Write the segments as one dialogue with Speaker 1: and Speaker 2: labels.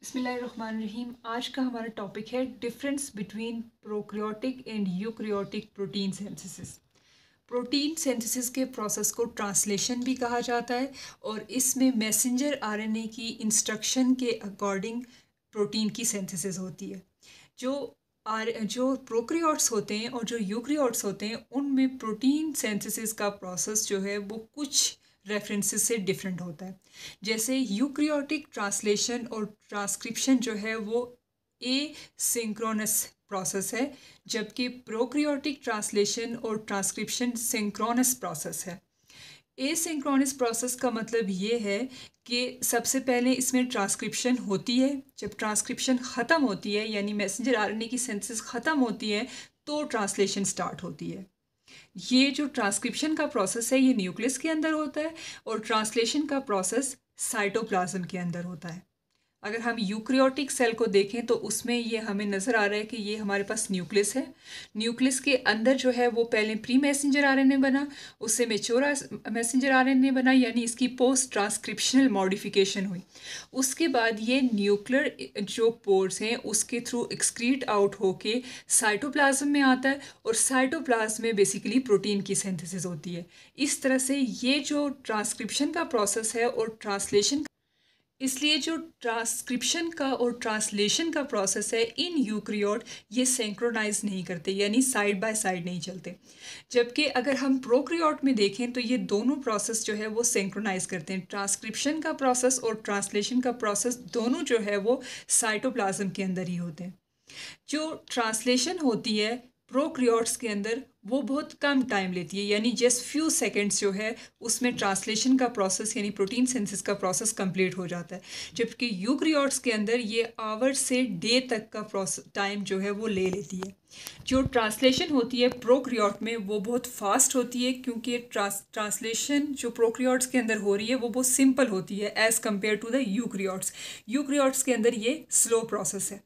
Speaker 1: बिस्मिल्लाहिर्रहमानिर्रहीम। आज का हमारा टॉपिक है difference between prokaryotic and eukaryotic protein synthesis. Protein synthesis के प्रोसेस को ट्रांसलेशन भी कहा जाता है और इसमें मैसेंजर आरएनए की इंस्ट्रक्शन के अकॉर्डिंग प्रोटीन की सिंथेसिस होती है। जो प्रोकैरियोट्स होते हैं और जो यूकैरियोट्स होते हैं उनमें प्रोटीन सिंथेसिस का प्रोसेस जो है वो कुछ रेफरेंसेस से डिफरेंट होता है। जैसे यूकैरियोटिक ट्रांसलेशन और ट्रांसक्रिप्शन जो है वो सिंक्रोनस प्रोसेस है, जबकि प्रोकैरियोटिक ट्रांसलेशन और ट्रांसक्रिप्शन सिंक्रोनस प्रोसेस है। एसिंक्रोनस प्रोसेस का मतलब ये है कि सबसे पहले इसमें ट्रांसक्रिप्शन होती है। जब ट्रांसक्रिप्शन ख़त्म होती है यानी मैसेंजर आरएनए की सिंथेसिस ख़त्म होती है तो ट्रांसलेशन स्टार्ट होती है। ये जो ट्रांसक्रिप्शन का प्रोसेस है ये न्यूक्लियस के अंदर होता है और ट्रांसलेशन का प्रोसेस साइटोप्लाज्म के अंदर होता है। अगर हम यूकैरियोटिक सेल को देखें तो उसमें ये हमें नज़र आ रहा है कि ये हमारे पास न्यूक्लियस है। न्यूक्लियस के अंदर जो है वो पहले प्री मैसेंजर आरएनए बना, उससे मैच्योर मैसेंजर आरएनए बना, यानी इसकी पोस्ट ट्रांसक्रिप्शनल मॉडिफिकेशन हुई। उसके बाद ये न्यूक्लियर जो पोर्स हैं उसके थ्रू एक्सक्रीट आउट होके साइटोप्लाज्म में आता है और साइटोप्लाज्म में बेसिकली प्रोटीन की सिंथेसिस होती है। इस तरह से ये जो ट्रांसक्रिप्शन का प्रोसेस है और ट्रांसलेशन, इसलिए जो ट्रांसक्रिप्शन का और ट्रांसलेशन का प्रोसेस है इन यूकैरियोट ये सिंक्रोनाइज नहीं करते, यानी साइड बाय साइड नहीं चलते। जबकि अगर हम प्रोकैरियोट में देखें तो ये दोनों प्रोसेस जो है वो सिंक्रोनाइज करते हैं। ट्रांसक्रिप्शन का प्रोसेस और ट्रांसलेशन का प्रोसेस दोनों जो है वो साइटोप्लाज्म के अंदर ही होते हैं। जो ट्रांसलेशन होती है प्रोकैरियोट्स के अंदर वो बहुत कम टाइम लेती है, यानी जस्ट फ्यू सेकंड्स जो है उसमें ट्रांसलेशन का प्रोसेस यानी प्रोटीन सिंथेसिस का प्रोसेस कंप्लीट हो जाता है। जबकि यूकैरियोट्स के अंदर ये आवर से डे तक का प्रोसेस टाइम जो है वो ले लेती है। जो ट्रांसलेशन होती है प्रोकैरियोट में वो बहुत फास्ट होती है, क्योंकि ट्रांसलेशन जो प्रोकैरियोट्स के अंदर हो रही है वो बहुत सिंपल होती है as compare to the eukaryotes. Eukaryotes के अंदर ये स्लो प्रोसेस है।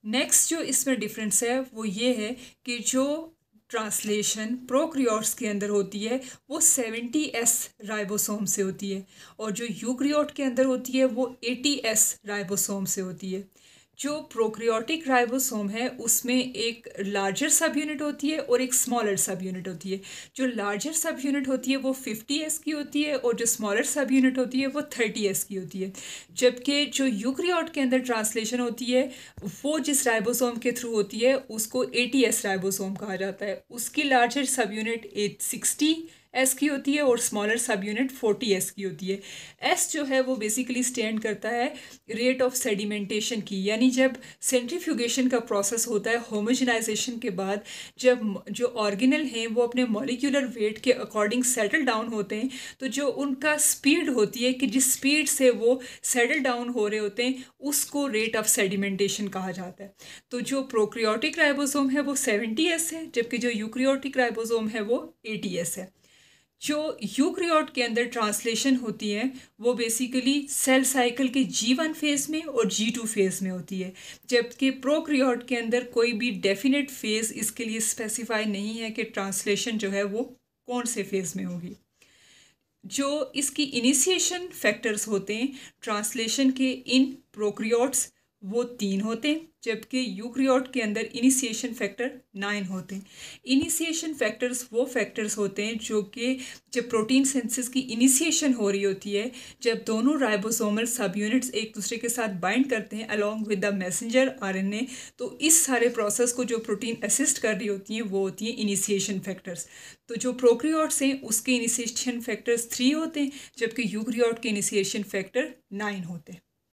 Speaker 1: नेक्स्ट जो इसमें डिफरेंस है वो ये है कि जो ट्रांसलेशन प्रोकैरियोट्स के अंदर होती है वो 70S राइबोसोम से होती है और जो यूकैरियोट के अंदर होती है वो 80S राइबोसोम से होती है। जो प्रोकैरियोटिक राइबोसोम है उसमें एक लार्जर सब यूनिट होती है और एक स्मॉलर सब यूनिट होती है। जो लार्जर सब यूनिट होती है वो 50S की होती है और जो स्मॉलर सब यूनिट होती है वो 30S की होती है। जबकि जो यूकैरियोट के अंदर ट्रांसलेशन होती है वो जिस राइबोसोम के थ्रू होती है उसको 80S राइबोसोम कहा जाता है। उसकी लार्जर सब यूनिट 60S की होती है और स्मॉलर सब यूनिट 40S की होती है। एस जो है वो बेसिकली स्टैंड करता है रेट ऑफ सेडिमेंटेशन की, यानी जब सेंट्रीफ्यूगेशन का प्रोसेस होता है होमोजेनाइजेशन के बाद, जब जो ऑर्गेनल हैं वो अपने मॉलिक्यूलर वेट के अकॉर्डिंग सेटल डाउन होते हैं, तो जो उनका स्पीड होती है कि जिस स्पीड से वो सेटल डाउन हो रहे होते हैं उसको रेट ऑफ सेडिमेंटेशन कहा जाता है। तो जो प्रोकैरियोटिक राइबोसोम है वो 70S है, जबकि जो यूकैरियोटिक राइबोसोम है वो 80S है। जो यूकैरियोट के अंदर ट्रांसलेशन होती है वो बेसिकली सेल साइकिल के G1 फेज़ में और G2 फेज़ में होती है, जबकि प्रोकैरियोट के अंदर कोई भी डेफिनेट फेज़ इसके लिए स्पेसिफाई नहीं है कि ट्रांसलेशन जो है वो कौन से फेज़ में होगी। जो इसकी इनिशिएशन फैक्टर्स होते हैं ट्रांसलेशन के इन प्रोकैरियोट्स वो 3 होते हैं, जबकि यूकैरियोट के अंदर इनिशिएशन फैक्टर 9 होते हैं। इनिशिएशन फैक्टर्स वो फैक्टर्स होते हैं जो कि जब प्रोटीन सिंथेसिस की इनिशिएशन हो रही होती है, जब दोनों राइबोसोमल सब यूनिट्स एक दूसरे के साथ बाइंड करते हैं along with the messenger RNA, तो इस सारे प्रोसेस को जो प्रोटीन असिस्ट कर रही होती हैं वो होती हैं इनिशिएशन फैक्टर्स। तो जो प्रोकैरियोट्स हैं उसके इनिशिएशन फैक्टर्स 3 होते हैं, जबकि यूकैरियोट के इनिशिएशन फैक्टर 9 होते हैं।